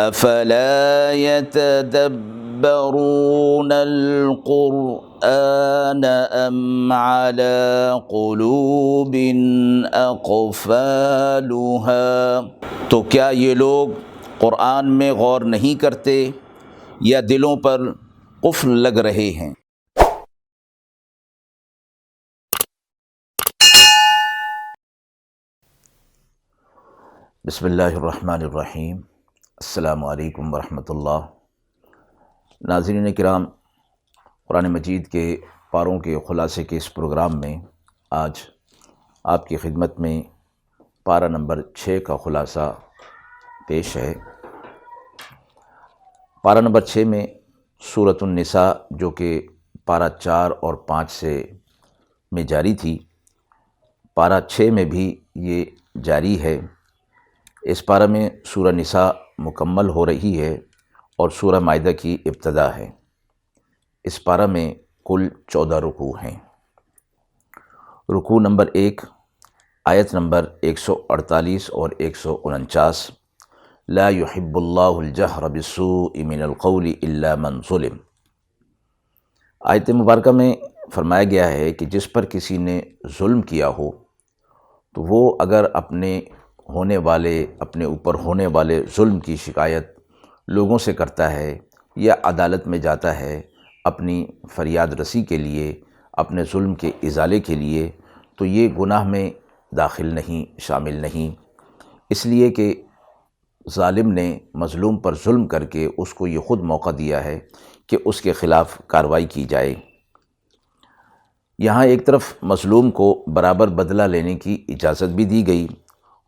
افلا يتدبرون القرآن ام على قلوب اقفالها، تو کیا یہ لوگ قرآن میں غور نہیں کرتے یا دلوں پر قفل لگ رہے ہیں؟ بسم اللہ الرحمن الرحیم۔ السلام علیکم ورحمۃ اللہ۔ ناظرین کرام، قرآن مجید کے پاروں کے خلاصے کے اس پروگرام میں آج آپ کی خدمت میں پارہ نمبر 6 کا خلاصہ پیش ہے۔ پارہ نمبر 6 میں سورۃ النساء، جو کہ پارہ 4 اور 5 سے میں جاری تھی، پارہ 6 میں بھی یہ جاری ہے۔ اس پارہ میں سورہ نساء مکمل ہو رہی ہے اور سورہ مائدہ کی ابتدا ہے۔ اس پارہ میں کل 14 رکوع ہیں۔ رکوع نمبر 1، آیت نمبر 148 اور 149، لا يحب اللہ الجہر بالسوء من القول الا من ظلم۔ آیت مبارکہ میں فرمایا گیا ہے کہ جس پر کسی نے ظلم کیا ہو تو وہ اگر اپنے اوپر ہونے والے ظلم کی شکایت لوگوں سے کرتا ہے یا عدالت میں جاتا ہے اپنی فریاد رسی کے لیے، اپنے ظلم کے ازالے کے لیے، تو یہ گناہ میں داخل نہیں، شامل نہیں، اس لیے کہ ظالم نے مظلوم پر ظلم کر کے اس کو یہ خود موقع دیا ہے کہ اس کے خلاف کارروائی کی جائے۔ یہاں ایک طرف مظلوم کو برابر بدلہ لینے کی اجازت بھی دی گئی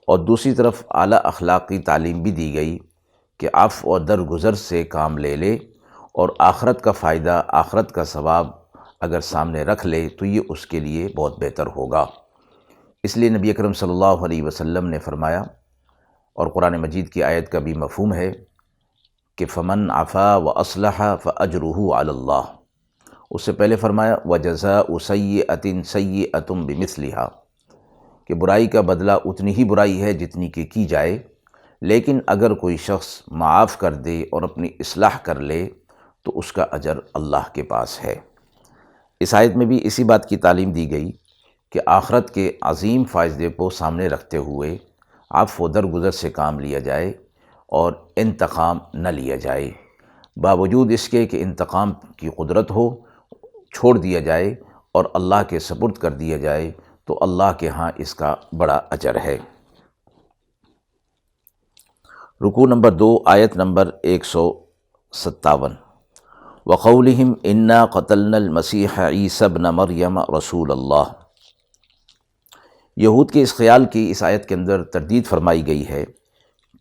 اور دوسری طرف اعلیٰ اخلاق کی تعلیم بھی دی گئی کہ عفو اور درگزر سے کام لے لے اور آخرت کا فائدہ، آخرت کا ثواب اگر سامنے رکھ لے تو یہ اس کے لیے بہت بہتر ہوگا۔ اس لیے نبی اکرم صلی اللہ علیہ وسلم نے فرمایا، اور قرآن مجید کی آیت کا بھی مفہوم ہے کہ فمن عفا واصلح فاجرہ علی اللہ۔ اس سے پہلے فرمایا وجزاء سیئۃ سیئۃ بمثلھا، کہ برائی کا بدلہ اتنی ہی برائی ہے جتنی کہ کی جائے، لیکن اگر کوئی شخص معاف کر دے اور اپنی اصلاح کر لے تو اس کا اجر اللہ کے پاس ہے۔ اس آیت میں بھی اسی بات کی تعلیم دی گئی کہ آخرت کے عظیم فائدے کو سامنے رکھتے ہوئے عفو و درگزر سے کام لیا جائے اور انتقام نہ لیا جائے، باوجود اس کے کہ انتقام کی قدرت ہو، چھوڑ دیا جائے اور اللہ کے سپرد کر دیا جائے تو اللہ کے ہاں اس کا بڑا اجر ہے۔ رکوع نمبر 2، آیت نمبر 157، وَقَوْلِهِمْ إِنَّا قَتَلْنَا الْمَسِيحَ عِيسَى ابْنَ مَرْيَمَ رَسُولَ اللَّهِ۔ یہود کے اس خیال کی اس آیت کے اندر تردید فرمائی گئی ہے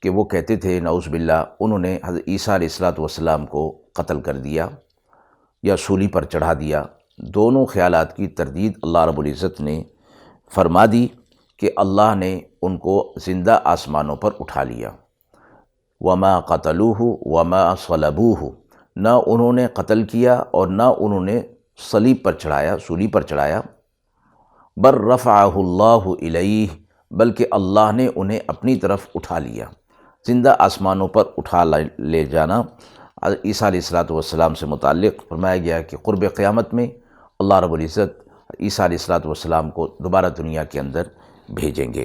کہ وہ کہتے تھے نعوذ باللہ انہوں نے حضرت عیسیٰ علیہ السلام کو قتل کر دیا یا سولی پر چڑھا دیا۔ دونوں خیالات کی تردید اللہ رب العزت نے فرما دی کہ اللہ نے ان کو زندہ آسمانوں پر اٹھا لیا۔ وما قتلوہ وما صلبوہ، نہ انہوں نے قتل کیا اور نہ انہوں نے صلیب پر چڑھایا، سولی پر چڑھایا۔ بل رفعہ اللہ الیہ، بلکہ اللہ نے انہیں اپنی طرف اٹھا لیا۔ زندہ آسمانوں پر اٹھا لے جانا عیسیٰ علیہ السلام سے متعلق فرمایا گیا کہ قرب قیامت میں اللہ رب العزت عیسیٰ علیہ السلام کو دوبارہ دنیا کے اندر بھیجیں گے۔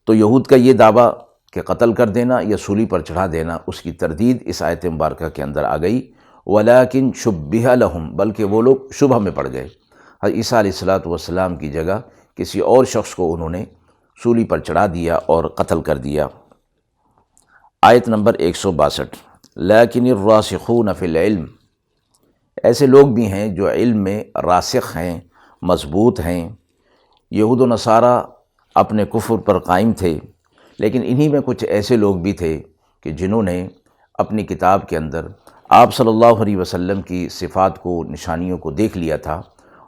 تو یہود کا یہ دعویٰ کہ قتل کر دینا یا سولی پر چڑھا دینا، اس کی تردید اس آیت مبارکہ کے اندر آ گئی۔ ولیکن شبہ لہم، بلکہ وہ لوگ شبہ میں پڑ گئے۔ عیسیٰ علیہ السلام کی جگہ کسی اور شخص کو انہوں نے سولی پر چڑھا دیا اور قتل کر دیا۔ آیت نمبر 162، لیکن الراسخون فی العلم، ایسے لوگ بھی ہیں جو علم میں راسخ ہیں، مضبوط ہیں۔ یہود و نصارہ اپنے کفر پر قائم تھے، لیکن انہی میں کچھ ایسے لوگ بھی تھے کہ جنہوں نے اپنی کتاب کے اندر آپ صلی اللہ علیہ وسلم کی صفات کو، نشانیوں کو دیکھ لیا تھا،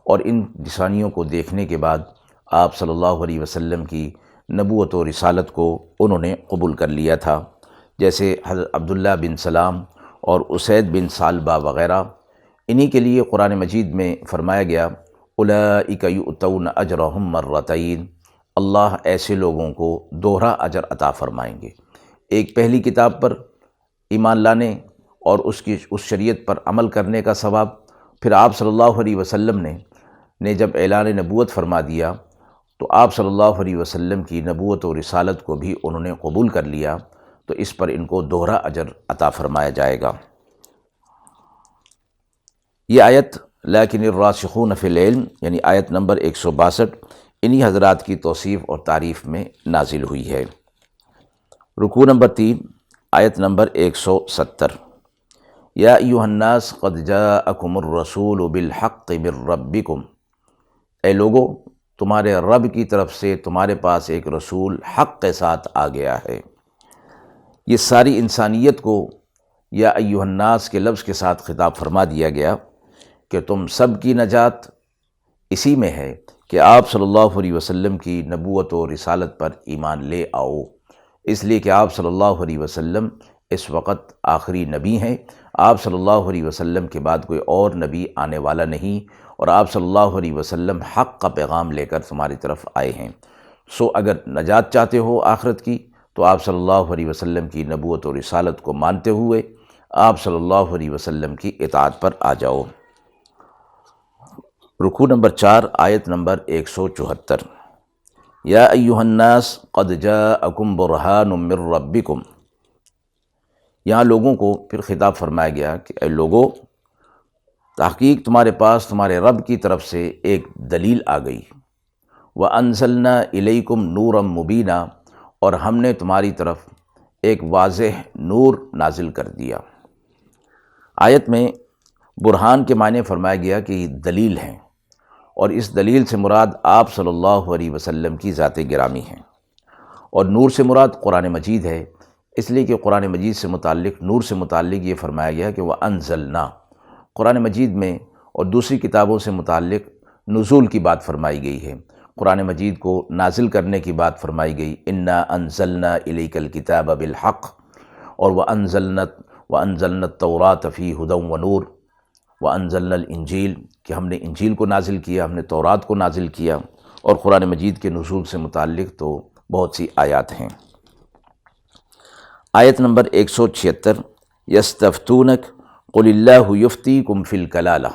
اور ان نشانیوں کو دیکھنے کے بعد آپ صلی اللہ علیہ وسلم کی نبوت و رسالت کو انہوں نے قبول کر لیا تھا، جیسے حضرت عبداللہ بن سلام اور اسید بن سالبہ وغیرہ۔ انہی کے لیے قرآن مجید میں فرمایا گیا اولئک یؤتون اجرہم مرتین، اللہ ایسے لوگوں کو دوہرا اجر عطا فرمائیں گے۔ ایک پہلی کتاب پر ایمان لانے اور اس شریعت پر عمل کرنے کا ثواب، پھر آپ صلی اللہ علیہ وسلم نے جب اعلان نبوت فرما دیا تو آپ صلی اللہ علیہ وسلم کی نبوت و رسالت کو بھی انہوں نے قبول کر لیا، تو اس پر ان کو دوہرا اجر عطا فرمایا جائے گا۔ یہ آیت لیکن الراسخون فی العلم یعنی آیت نمبر 162 انہی حضرات کی توصیف اور تعریف میں نازل ہوئی ہے۔ رکوع نمبر 3 آیت نمبر 170، یا ایھا الناس قد جاءکم الرسول بالحق من ربکم، اے لوگو تمہارے رب کی طرف سے تمہارے پاس ایک رسول حق کے ساتھ آ گیا ہے۔ یہ ساری انسانیت کو یا ایھا الناس کے لفظ کے ساتھ خطاب فرما دیا گیا کہ تم سب کی نجات اسی میں ہے کہ آپ صلی اللہ علیہ وسلم کی نبوت و رسالت پر ایمان لے آؤ، اس لیے کہ آپ صلی اللہ علیہ وسلم اس وقت آخری نبی ہیں۔ آپ صلی اللہ علیہ وسلم کے بعد کوئی اور نبی آنے والا نہیں، اور آپ صلی اللہ علیہ وسلم حق کا پیغام لے کر تمہاری طرف آئے ہیں۔ سو اگر نجات چاہتے ہو آخرت کی تو آپ صلی اللہ علیہ وسلم کی نبوت و رسالت کو مانتے ہوئے آپ صلی اللہ علیہ وسلم کی اطاعت پر آ جاؤ۔ رکوع نمبر 4 آیت نمبر 174، یا ایھا الناس قد جاءکم برہان من ربکم، یہاں لوگوں کو پھر خطاب فرمایا گیا کہ اے لوگو تحقیق تمہارے پاس تمہارے رب کی طرف سے ایک دلیل آ گئی، وَأَنزَلْنَا إِلَيْكُمْ نُورًا مُبِينًا، اور ہم نے تمہاری طرف ایک واضح نور نازل کر دیا۔ آیت میں برہان کے معنی فرمایا گیا کہ یہ دلیل ہیں، اور اس دلیل سے مراد آپ صلی اللہ علیہ وسلم کی ذات گرامی ہیں، اور نور سے مراد قرآن مجید ہے، اس لیے کہ قرآن مجید سے متعلق نور سے متعلق یہ فرمایا گیا کہ وَأَنزَلْنَا، قرآن مجید میں اور دوسری کتابوں سے متعلق نزول کی بات فرمائی گئی ہے، قرآن مجید کو نازل کرنے کی بات فرمائی گئی، اِنَّا أَنزَلْنَا إِلَيْكَ الْكِتَابَ بِالْحَقِّ، اور وَأَنزَلْنَا التَّوْرَاةَ فِيهَا هُدًى وَنُورٌ، وَأَنزَلْنَا الْإِنجِيلَ، کہ ہم نے انجیل کو نازل کیا، ہم نے تورات کو نازل کیا، اور قرآن مجید کے نزول سے متعلق تو بہت سی آیات ہیں۔ آیت نمبر 176، یستفتونک قل اللہ یفتیکم فی الکلالہ،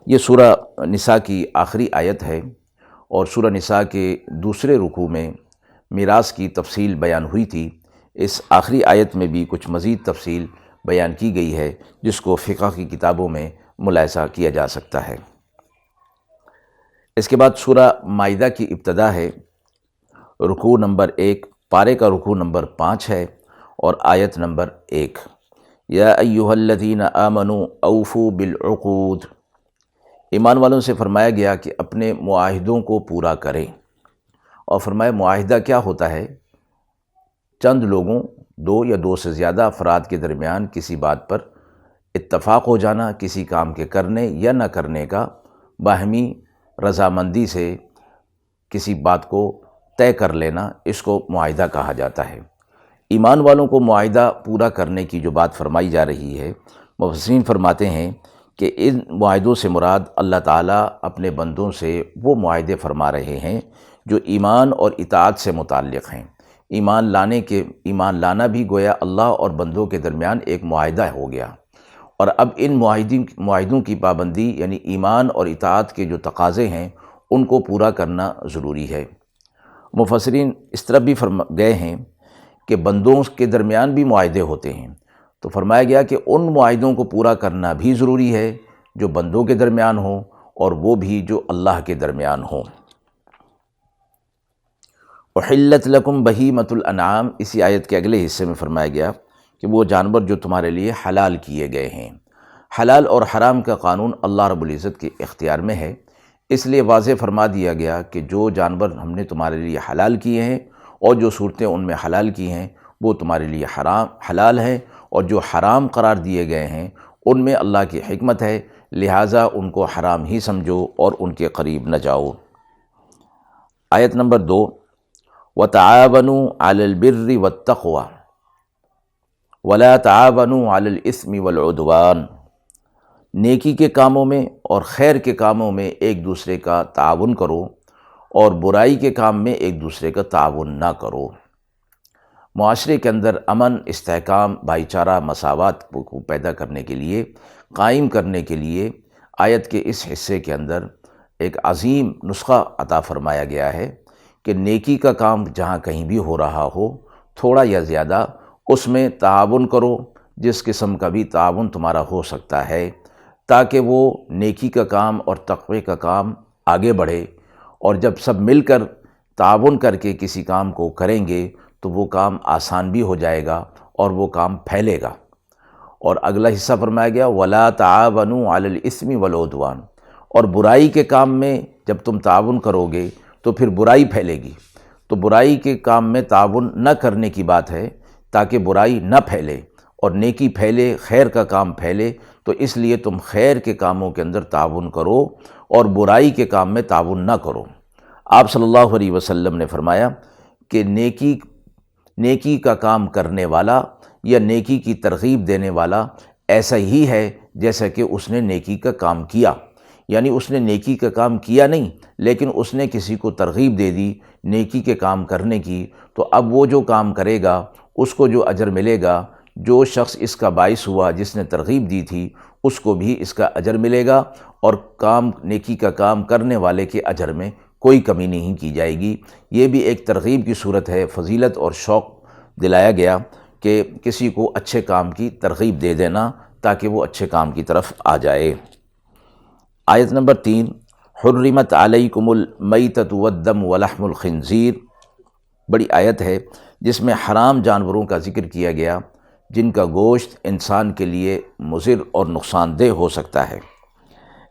یہ سورہ نساء کی آخری آیت ہے، اور سورہ نساء کے دوسرے رکوع میں میراث کی تفصیل بیان ہوئی تھی۔ اس آخری آیت میں بھی کچھ مزید تفصیل بیان کی گئی ہے جس کو فقہ کی کتابوں میں ملاحظہ کیا جا سکتا ہے۔ اس کے بعد سورہ مائدہ کی ابتدا ہے، رکوع نمبر 1، پارے کا رکوع نمبر 5 ہے، اور آیت نمبر 1، یا ایھا الذین آمنوا اوفوا بالعقود، ایمان والوں سے فرمایا گیا کہ اپنے معاہدوں کو پورا کریں، اور فرمایا معاہدہ کیا ہوتا ہے؟ چند لوگوں، دو یا دو سے زیادہ افراد کے درمیان کسی بات پر اتفاق ہو جانا، کسی کام کے کرنے یا نہ کرنے کا باہمی رضامندی سے کسی بات کو طے کر لینا، اس کو معاہدہ کہا جاتا ہے۔ ایمان والوں کو معاہدہ پورا کرنے کی جو بات فرمائی جا رہی ہے، مفسرین فرماتے ہیں کہ ان معاہدوں سے مراد اللہ تعالیٰ اپنے بندوں سے وہ معاہدے فرما رہے ہیں جو ایمان اور اطاعت سے متعلق ہیں۔ ایمان لانا بھی گویا اللہ اور بندوں کے درمیان ایک معاہدہ ہو گیا، اور اب ان معاہدوں کی پابندی یعنی ایمان اور اطاعت کے جو تقاضے ہیں ان کو پورا کرنا ضروری ہے۔ مفسرین اس طرح بھی گئے ہیں کہ بندوں کے درمیان بھی معاہدے ہوتے ہیں، تو فرمایا گیا کہ ان معاہدوں کو پورا کرنا بھی ضروری ہے جو بندوں کے درمیان ہوں، اور وہ بھی جو اللہ کے درمیان ہوں۔ احلت لکم بہیمۃ الانعام، اسی آیت کے اگلے حصے میں فرمایا گیا کہ وہ جانور جو تمہارے لیے حلال کیے گئے ہیں۔ حلال اور حرام کا قانون اللہ رب العزت کے اختیار میں ہے، اس لیے واضح فرما دیا گیا کہ جو جانور ہم نے تمہارے لیے حلال کیے ہیں اور جو صورتیں ان میں حلال کی ہیں وہ تمہارے لیے حلال ہیں، اور جو حرام قرار دیے گئے ہیں ان میں اللہ کی حکمت ہے، لہٰذا ان کو حرام ہی سمجھو اور ان کے قریب نہ جاؤ۔ آیت نمبر 2، وَتَعَاوَنُوا عَلَى الْبِرِّ وَالتَّقْوَى وَلَا تَعَاوَنُوا عَلَى الْإِثْمِ وَالْعُدْوَانِ، نیکی کے کاموں میں اور خیر کے کاموں میں ایک دوسرے کا تعاون کرو، اور برائی کے کام میں ایک دوسرے کا تعاون نہ کرو۔ معاشرے کے اندر امن، استحکام، بھائی چارہ، مساوات کو پیدا کرنے کے لیے، قائم کرنے کے لیے آیت کے اس حصے کے اندر ایک عظیم نسخہ عطا فرمایا گیا ہے کہ نیکی کا کام جہاں کہیں بھی ہو رہا ہو، تھوڑا یا زیادہ اس میں تعاون کرو، جس قسم کا بھی تعاون تمہارا ہو سکتا ہے، تاکہ وہ نیکی کا کام اور تقوی کا کام آگے بڑھے۔ اور جب سب مل کر تعاون کر کے کسی کام کو کریں گے تو وہ کام آسان بھی ہو جائے گا اور وہ کام پھیلے گا۔ اور اگلا حصہ فرمایا گیا وَلَا تَعَاوَنُوا عَلَى الْإِثْمِ وَالْعُدْوَانِ، اور برائی کے کام میں جب تم تعاون کرو گے تو پھر برائی پھیلے گی، تو برائی کے کام میں تعاون نہ کرنے کی بات ہے تاکہ برائی نہ پھیلے اور نیکی پھیلے، خیر کا کام پھیلے، تو اس لیے تم خیر کے کاموں کے اندر تعاون کرو اور برائی کے کام میں تعاون نہ کرو۔ آپ صلی اللہ علیہ وسلم نے فرمایا کہ نیکی کا کام کرنے والا یا نیکی کی ترغیب دینے والا ایسا ہی ہے جیسا کہ اس نے نیکی کا کام کیا، یعنی اس نے نیکی کا کام کیا نہیں لیکن اس نے کسی کو ترغیب دے دی نیکی کے کام کرنے کی، تو اب وہ جو کام کرے گا اس کو جو اجر ملے گا، جو شخص اس کا باعث ہوا جس نے ترغیب دی تھی اس کو بھی اس کا اجر ملے گا، اور نیکی کا کام کرنے والے کے اجر میں کوئی کمی نہیں کی جائے گی۔ یہ بھی ایک ترغیب کی صورت ہے، فضیلت اور شوق دلایا گیا کہ کسی کو اچھے کام کی ترغیب دے دینا تاکہ وہ اچھے کام کی طرف آ جائے۔ آیت نمبر 3، حرمت علیکم المیتۃ والدم ولحم الخنزیر، بڑی آیت ہے جس میں حرام جانوروں کا ذکر کیا گیا جن کا گوشت انسان کے لیے مضر اور نقصان دہ ہو سکتا ہے۔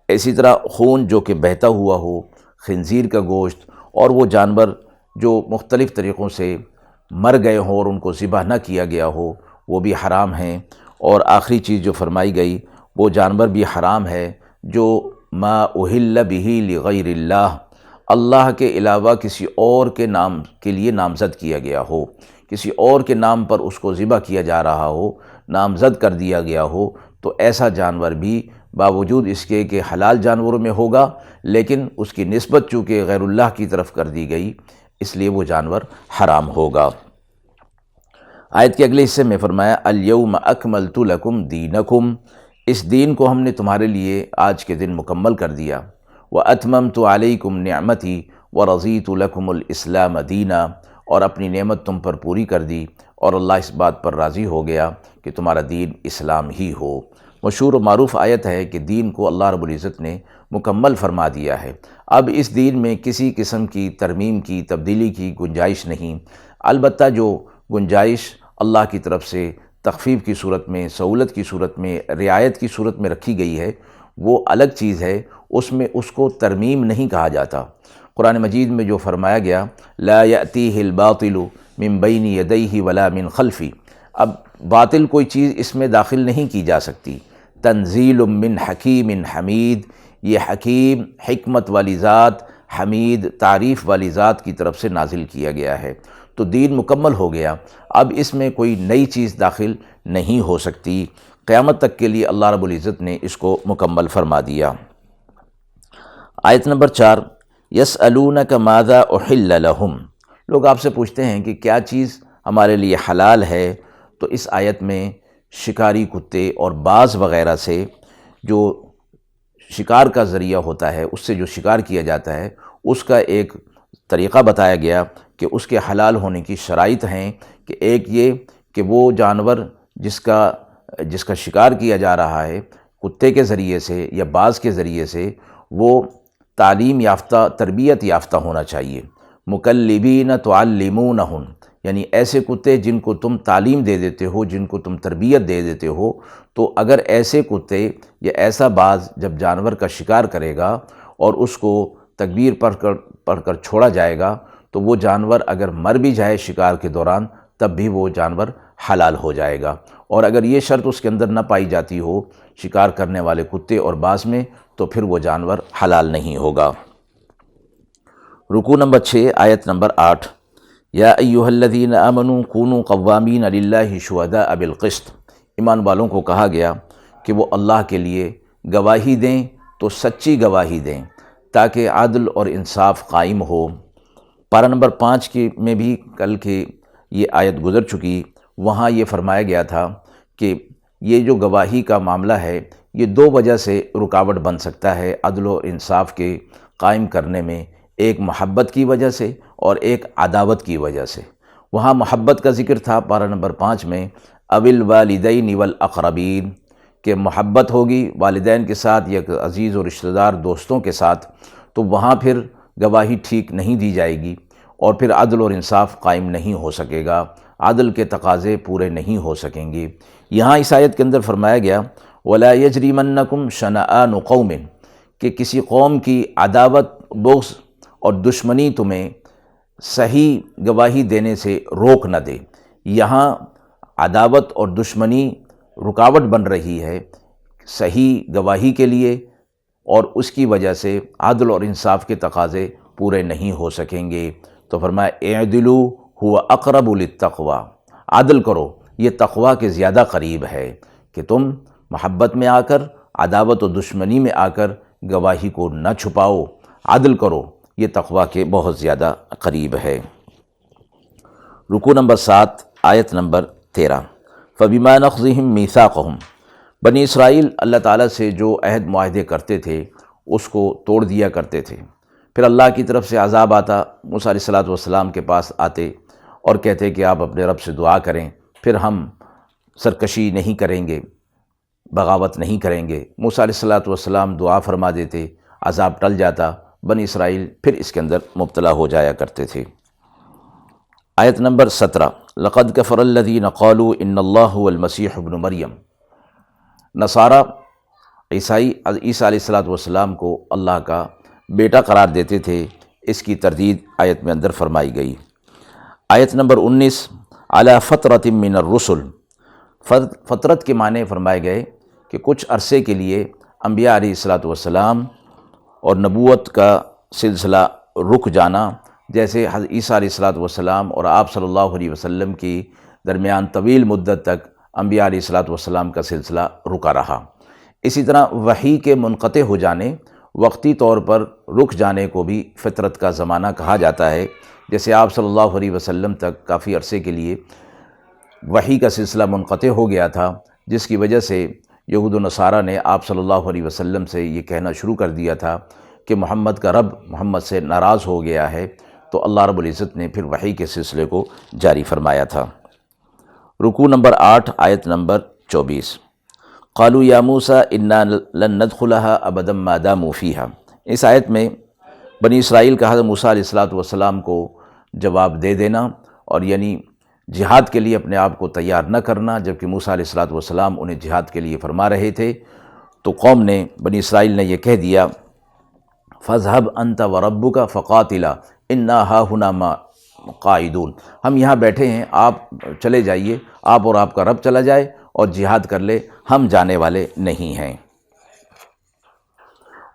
اسی طرح خون جو کہ بہتا ہوا ہو، خنزیر کا گوشت، اور وہ جانور جو مختلف طریقوں سے مر گئے ہوں اور ان کو ذبح نہ کیا گیا ہو، وہ بھی حرام ہیں۔ اور آخری چیز جو فرمائی گئی وہ جانور بھی حرام ہے جو ما اہل بہ لغیر اللہ، اللہ کے علاوہ کسی اور کے نام کے لیے نامزد کیا گیا ہو، کسی اور کے نام پر اس کو ذبح کیا جا رہا ہو، نامزد کر دیا گیا ہو، تو ایسا جانور بھی باوجود اس کے کہ حلال جانوروں میں ہوگا لیکن اس کی نسبت چونکہ غیر اللہ کی طرف کر دی گئی اس لیے وہ جانور حرام ہوگا۔ آیت کے اگلے حصے میں فرمایا الیوم اکملت لکم دینکم، اس دین کو ہم نے تمہارے لیے آج کے دن مکمل کر دیا، واتممت علیکم نعمتی ورضیت لکم الاسلام دینا، اور اپنی نعمت تم پر پوری کر دی اور اللہ اس بات پر راضی ہو گیا کہ تمہارا دین اسلام ہی ہو۔ مشہور و معروف آیت ہے کہ دین کو اللہ رب العزت نے مکمل فرما دیا ہے، اب اس دین میں کسی قسم کی ترمیم کی، تبدیلی کی گنجائش نہیں۔ البتہ جو گنجائش اللہ کی طرف سے تخفیف کی صورت میں، سہولت کی صورت میں، رعایت کی صورت میں رکھی گئی ہے وہ الگ چیز ہے، اس میں اس کو ترمیم نہیں کہا جاتا۔ قرآن مجید میں جو فرمایا گیا لا یأتیہ الباطل من بین یدیہ ولا من خلفہ، اب باطل کوئی چیز اس میں داخل نہیں کی جا سکتی۔ تنزیل من حکیم حمید، یہ حکیم، حکمت والی ذات، حمید، تعریف والی ذات کی طرف سے نازل کیا گیا ہے، تو دین مکمل ہو گیا، اب اس میں کوئی نئی چیز داخل نہیں ہو سکتی، قیامت تک کے لیے اللہ رب العزت نے اس کو مکمل فرما دیا۔ آیت نمبر 4، یسألونک ماذا احل لہم، لوگ آپ سے پوچھتے ہیں کہ کیا چیز ہمارے لیے حلال ہے، تو اس آیت میں شکاری کتے اور باز وغیرہ سے جو شکار کا ذریعہ ہوتا ہے، اس سے جو شکار کیا جاتا ہے اس کا ایک طریقہ بتایا گیا کہ اس کے حلال ہونے کی شرائط ہیں کہ ایک یہ کہ وہ جانور جس کا شکار کیا جا رہا ہے کتے کے ذریعے سے یا باز کے ذریعے سے، وہ تعلیم یافتہ، تربیت یافتہ ہونا چاہیے۔ مکلبین تعلمونہم، یعنی ایسے کتے جن کو تم تعلیم دے دیتے ہو، جن کو تم تربیت دے دیتے ہو، تو اگر ایسے کتے یا ایسا باز جب جانور کا شکار کرے گا اور اس کو تکبیر پڑھ کر چھوڑا جائے گا تو وہ جانور اگر مر بھی جائے شکار کے دوران تب بھی وہ جانور حلال ہو جائے گا، اور اگر یہ شرط اس کے اندر نہ پائی جاتی ہو شکار کرنے والے کتے اور باز میں تو پھر وہ جانور حلال نہیں ہوگا۔ رکوع نمبر 6، آیت نمبر 8، یا ایھا الذین آمنوا کونوا قوامین للہ شہداء بالقسط، ایمان والوں کو کہا گیا کہ وہ اللہ کے لیے گواہی دیں تو سچی گواہی دیں تاکہ عدل اور انصاف قائم ہو۔ پارہ نمبر 5 میں بھی کل کے یہ آیت گزر چکی، وہاں یہ فرمایا گیا تھا کہ یہ جو گواہی کا معاملہ ہے یہ دو وجہ سے رکاوٹ بن سکتا ہے عدل و انصاف کے قائم کرنے میں، ایک محبت کی وجہ سے اور ایک عداوت کی وجہ سے۔ وہاں محبت کا ذکر تھا پارہ نمبر 5 میں، اوِل والدین والاقربین، کہ محبت ہوگی والدین کے ساتھ یا عزیز و رشتہ دار دوستوں کے ساتھ، تو وہاں پھر گواہی ٹھیک نہیں دی جائے گی اور پھر عدل اور انصاف قائم نہیں ہو سکے گا، عدل کے تقاضے پورے نہیں ہو سکیں گے۔ یہاں اس آیت کے اندر فرمایا گیا وَلَا يَجْرِمَنَّكُمْ شَنَآنُ قَوْمٍ، کہ کسی قوم کی عداوت، بغض اور دشمنی تمہیں صحیح گواہی دینے سے روک نہ دے۔ یہاں عداوت اور دشمنی رکاوٹ بن رہی ہے صحیح گواہی کے لیے، اور اس کی وجہ سے عدل اور انصاف کے تقاضے پورے نہیں ہو سکیں گے۔ تو فرمایا اعدلوا هو اقرب للتقوی، عدل کرو، یہ تقوی کے زیادہ قریب ہے، کہ تم محبت میں آ کر، عداوت و دشمنی میں آ کر گواہی کو نہ چھپاؤ، عدل کرو، یہ تقوی کے بہت زیادہ قریب ہے۔ رکوع نمبر 7 آیت نمبر 13، فَبِمَا نَقْضِهِمْ مِيثَاقَهُمْ، بنی اسرائیل اللہ تعالیٰ سے جو عہد معاہدے کرتے تھے اس کو توڑ دیا کرتے تھے، پھر اللہ کی طرف سے عذاب آتا، موسیٰ علیہ السلام کے پاس آتے اور کہتے کہ آپ اپنے رب سے دعا کریں، پھر ہم سرکشی نہیں کریں گے، بغاوت نہیں کریں گے۔ موسیٰ علیہ السلام دعا فرما دیتے، عذاب ٹل جاتا، بنی اسرائیل پھر اس کے اندر مبتلا ہو جایا کرتے تھے۔ آیت نمبر 17، لَقَدْ كَفَرَ الَّذِينَ قَالُوا إِنَّ اللَّهَ هُوَ الْمَسِيحُ ابْنُ مریم، نصارہ عیسیٰ علیہ السلام کو اللہ کا بیٹا قرار دیتے تھے، اس کی تردید آیت میں اندر فرمائی گئی۔ آیت نمبر 19، علی فترۃ من الرسل، فترت کے معنی فرمائے گئے کہ کچھ عرصے کے لیے انبیاء علیہ السلام اور نبوت کا سلسلہ رک جانا، جیسے حضرت عیسیٰ علیہ السلام اور آپ صلی اللہ علیہ وسلم کی درمیان طویل مدت تک انبیاء علیہ السلام کا سلسلہ رکا رہا۔ اسی طرح وحی کے منقطع ہو جانے، وقتی طور پر رک جانے کو بھی فطرت کا زمانہ کہا جاتا ہے، جیسے آپ صلی اللہ علیہ وسلم تک کافی عرصے کے لیے وحی کا سلسلہ منقطع ہو گیا تھا، جس کی وجہ سے یہود و نصارہ نے آپ صلی اللہ علیہ وسلم سے یہ کہنا شروع کر دیا تھا کہ محمد کا رب محمد سے ناراض ہو گیا ہے، تو اللہ رب العزت نے پھر وحی کے سلسلے کو جاری فرمایا تھا۔ رکوع نمبر 8 آیت نمبر 24، قالوا یا موسیٰ انا لن ندخلها ابدا ما داموا فیہا، اس آیت میں بنی اسرائیل کا حضرت موسیٰ علیہ السلام کو جواب دے دینا، اور یعنی جہاد کے لیے اپنے آپ کو تیار نہ کرنا، جبکہ موسیٰ علیہ السلام انہیں جہاد کے لیے فرما رہے تھے، تو قوم نے، بنی اسرائیل نے یہ کہہ دیا فَاذْهَبْ أَنْتَ وَرَبُّكَ فَقَاتِلَا إِنَّا هَاهُنَا قَاعِدُونَ، ہم یہاں بیٹھے ہیں، آپ چلے جائیے، آپ اور آپ کا رب چلا جائے اور جہاد کر لے، ہم جانے والے نہیں ہیں۔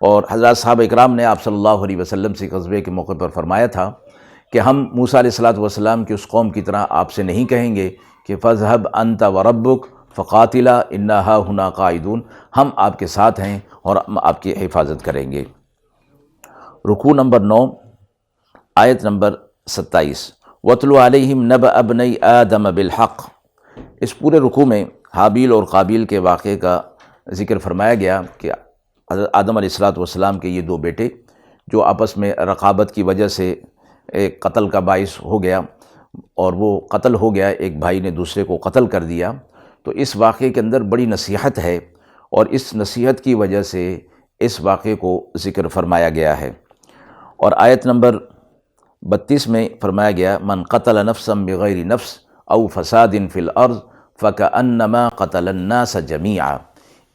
اور حضرات صحابہ اکرام نے آپ صلی اللہ علیہ وسلم سے غزوے کے موقع پر فرمایا تھا کہ ہم موسیٰ علیہ السلام کی اس قوم کی طرح آپ سے نہیں کہیں گے کہ فَاذْهَبْ أَنْتَ وَرَبُّكَ فَقَاتِلَا إِنَّا هَاهُنَا قَاعِدُونَ، ہم آپ کے ساتھ ہیں اور ہم آپ کی حفاظت کریں گے۔ رکوع نمبر 9 آیت نمبر 27، وَاتْلُ عَلَيْهِمْ نَبَأَ ابْنَيْ آدَمَ بِالْحَقِّ، اس پورے رکوع میں حابیل اور قابیل کے واقعے کا ذکر فرمایا گیا کہ حضرت آدم علیہ السلام کے یہ دو بیٹے جو آپس میں رقابت کی وجہ سے ایک قتل کا باعث ہو گیا، اور وہ قتل ہو گیا، ایک بھائی نے دوسرے کو قتل کر دیا، تو اس واقعے کے اندر بڑی نصیحت ہے، اور اس نصیحت کی وجہ سے اس واقعے کو ذکر فرمایا گیا ہے۔ اور آیت نمبر 32 میں فرمایا گیا من قتل نفسا بغیر نفس او فساد فی الارض فکأنما قتل الناس جمیعا،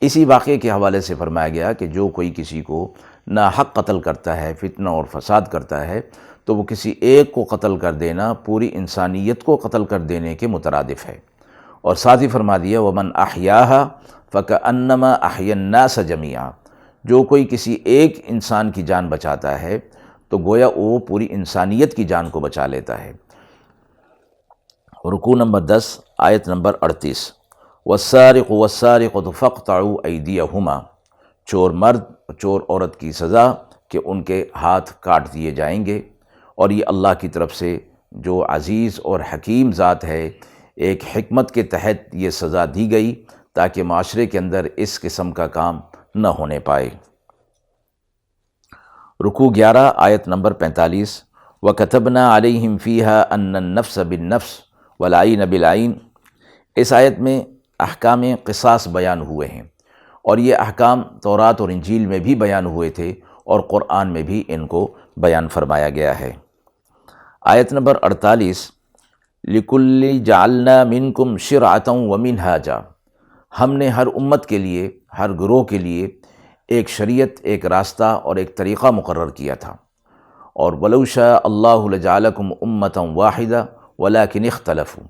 اسی واقعے کے حوالے سے فرمایا گیا کہ جو کوئی کسی کو ناحق قتل کرتا ہے، فتنہ اور فساد کرتا ہے، تو وہ کسی ایک کو قتل کر دینا پوری انسانیت کو قتل کر دینے کے مترادف ہے۔ اور ساتھ ہی فرما دیا ومن احیاہا فکأنما احیا الناس جمیعا، جو کوئی کسی ایک انسان کی جان بچاتا ہے تو گویا وہ پوری انسانیت کی جان کو بچا لیتا ہے۔ رکوع نمبر 10 آیت نمبر 38، والسارق والسارقۃ فاقطعوا ایدیہما، چور مرد اور چور عورت کی سزا کہ ان کے ہاتھ کاٹ دیے جائیں گے، اور یہ اللہ کی طرف سے جو عزیز اور حکیم ذات ہے، ایک حکمت کے تحت یہ سزا دی گئی تاکہ معاشرے کے اندر اس قسم کا کام نہ ہونے پائے۔ رکوع 11 آیت نمبر 45، وَكَتَبْنَا عَلَيْهِمْ فِيهَا أَنَّ النَّفْسَ بِالنَّفْسِ وَالْعَيْنَ بِالْعَيْنِ۔ اس آیت میں احکام قصاص بیان ہوئے ہیں، اور یہ احکام تورات اور انجیل میں بھی بیان ہوئے تھے اور قرآن میں بھی ان کو بیان فرمایا گیا ہے۔ آیت نمبر 48، لِكُلِّ جَعَلْنَا مِنْكُمْ شِرْعَةً وَمِنْهَاجًا۔ ہم نے ہر امت کے لیے، ہر گروہ کے لیے ایک شریعت، ایک راستہ اور ایک طریقہ مقرر کیا تھا۔ اور وَلَوْ شَاءَ اللَّهُ لَجَعَلَكُمْ أُمَّةً وَاحِدَةً وَلَكِنِ اخْتَلَفُوا،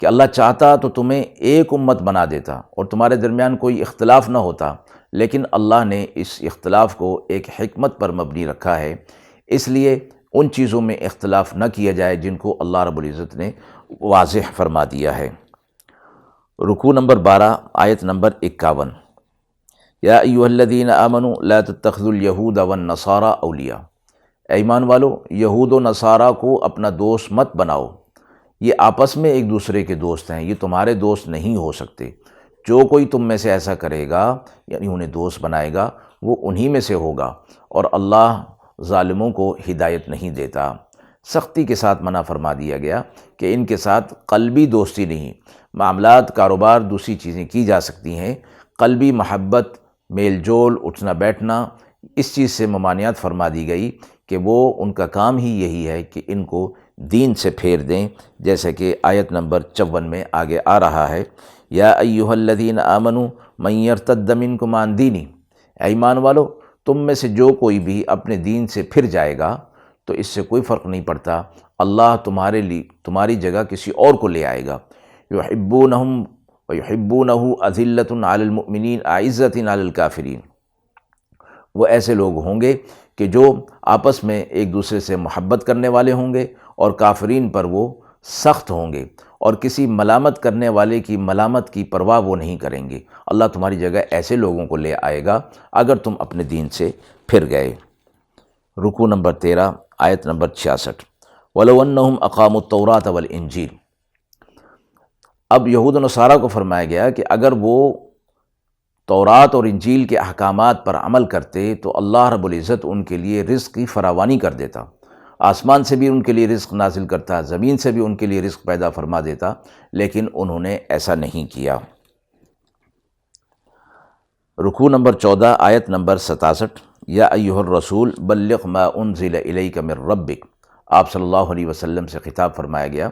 کہ اللہ چاہتا تو تمہیں ایک امت بنا دیتا اور تمہارے درمیان کوئی اختلاف نہ ہوتا، لیکن اللہ نے اس اختلاف کو ایک حکمت پر مبنی رکھا ہے، اس لیے ان چیزوں میں اختلاف نہ کیا جائے جن کو اللہ رب العزت نے واضح فرما دیا ہے۔ رکوع نمبر 12 آیت نمبر 51، یا ایھا الذین آمنوا لا تتخذوا اليہود والنصارى اولیاء۔ اے ایمان والو، یہود و نصارہ کو اپنا دوست مت بناؤ، یہ آپس میں ایک دوسرے کے دوست ہیں، یہ تمہارے دوست نہیں ہو سکتے۔ جو کوئی تم میں سے ایسا کرے گا، یعنی انہیں دوست بنائے گا، وہ انہی میں سے ہوگا، اور اللہ ظالموں کو ہدایت نہیں دیتا۔ سختی کے ساتھ منع فرما دیا گیا کہ ان کے ساتھ قلبی دوستی نہیں، معاملات، کاروبار، دوسری چیزیں کی جا سکتی ہیں، قلبی محبت، میل جول، اٹھنا بیٹھنا، اس چیز سے ممانعت فرما دی گئی کہ وہ ان کا کام ہی یہی ہے کہ ان کو دین سے پھیر دیں، جیسے کہ آیت نمبر 54 میں آگے آ رہا ہے، یا ایھا الذین آمنوا من یرتد منکم عن دینہ۔ اے ایمان والو، تم میں سے جو کوئی بھی اپنے دین سے پھر جائے گا تو اس سے کوئی فرق نہیں پڑتا، اللہ تمہاری جگہ کسی اور کو لے آئے گا۔ یحبونہم ویحبونہ اذلۃ علی المؤمنین اعزۃ علی الکافرین۔ وہ ایسے لوگ ہوں گے کہ جو آپس میں ایک دوسرے سے محبت کرنے والے ہوں گے اور کافرین پر وہ سخت ہوں گے، اور کسی ملامت کرنے والے کی ملامت کی پرواہ وہ نہیں کریں گے۔ اللہ تمہاری جگہ ایسے لوگوں کو لے آئے گا اگر تم اپنے دین سے پھر گئے۔ رکوع نمبر 13 آیت نمبر 66، وَلَوْ أَنَّهُمْ أَقَامُوا التَّوْرَاةَ وَالْإِنْجِيلَ۔ اب یہود و نصارہ کو فرمایا گیا کہ اگر وہ تورات اور انجیل کے احکامات پر عمل کرتے تو اللہ رب العزت ان کے لیے رزق کی فراوانی کر دیتا، آسمان سے بھی ان کے لیے رزق نازل کرتا، زمین سے بھی ان کے لیے رزق پیدا فرما دیتا، لیکن انہوں نے ایسا نہیں کیا۔ رکوع نمبر 14 آیت نمبر 67، یا ایھا الرسول بلغ ما انزل الیک من ربک۔ آپ صلی اللہ علیہ وسلم سے خطاب فرمایا گیا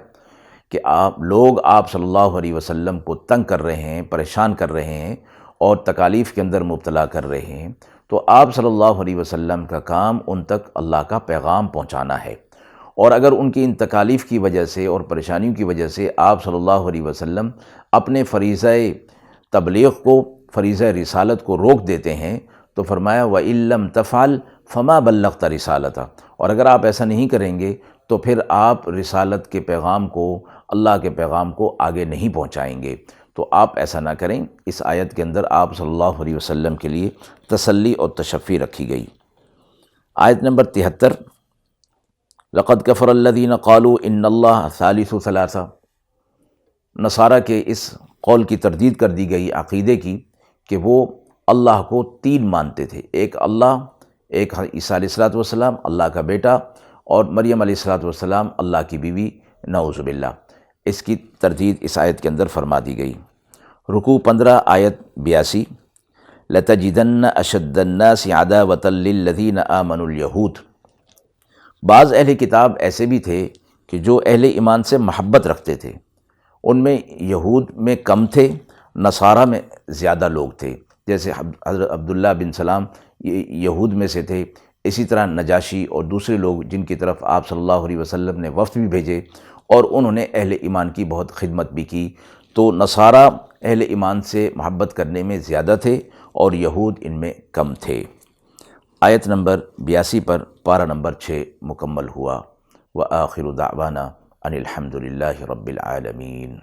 کہ آپ صلی اللہ علیہ وسلم کو تنگ کر رہے ہیں، پریشان کر رہے ہیں اور تکالیف کے اندر مبتلا کر رہے ہیں، تو آپ صلی اللہ علیہ وسلم کا کام ان تک اللہ کا پیغام پہنچانا ہے، اور اگر ان کی ان تکالیف کی وجہ سے اور پریشانیوں کی وجہ سے آپ صلی اللہ علیہ وسلم اپنے فریضہ تبلیغ کو، فریضہ رسالت کو روک دیتے ہیں تو فرمایا وَإِن لَّمْ تَفْعَلْ فَمَا بَلَّغْتَ رِسَالَتَهُ۔ اور اگر آپ ایسا نہیں کریں گے تو پھر آپ رسالت کے پیغام کو، اللہ کے پیغام کو آگے نہیں پہنچائیں گے، تو آپ ایسا نہ کریں۔ اس آیت کے اندر آپ صلی اللہ علیہ وسلم کے لیے تسلی اور تشفی رکھی گئی۔ آیت نمبر 73، لَقَدْ كَفَرَ الَّذِينَ قَالُوا إِنَّ اللَّهَ ثَالِثُ ثَلَاثَةٍ۔ نصارہ کے اس قول کی تردید کر دی گئی، عقیدے کی، کہ وہ اللہ کو تین مانتے تھے، ایک اللہ، ایک عیسیٰ علیہ السلام اللہ کا بیٹا، اور مریم علیہ السلام اللہ کی بیوی، نعوذ باللہ۔ اس کی تردید اس آیت کے اندر فرما دی گئی۔ رکوع 15 آیت 82، لَتَجِدَنَّ أَشَدَّ النَّاسِ عَدَاوَةً لِلَّذِينَ آمَنُوا الْيَهُودَ۔ بعض اہل کتاب ایسے بھی تھے کہ جو اہل ایمان سے محبت رکھتے تھے، ان میں یہود میں کم تھے، نصارہ میں زیادہ لوگ تھے، جیسے حضرت عبداللہ بن سلام یہود میں سے تھے، اسی طرح نجاشی اور دوسرے لوگ جن کی طرف آپ صلی اللہ علیہ وسلم نے وفد بھی بھیجے اور انہوں نے اہل ایمان کی بہت خدمت بھی کی، تو نصارہ اہل ایمان سے محبت کرنے میں زیادہ تھے اور یہود ان میں کم تھے۔ آیت نمبر 82 پر پارہ نمبر 6 مکمل ہوا۔ وآخر دعوانا ان الحمد للہ رب العالمین۔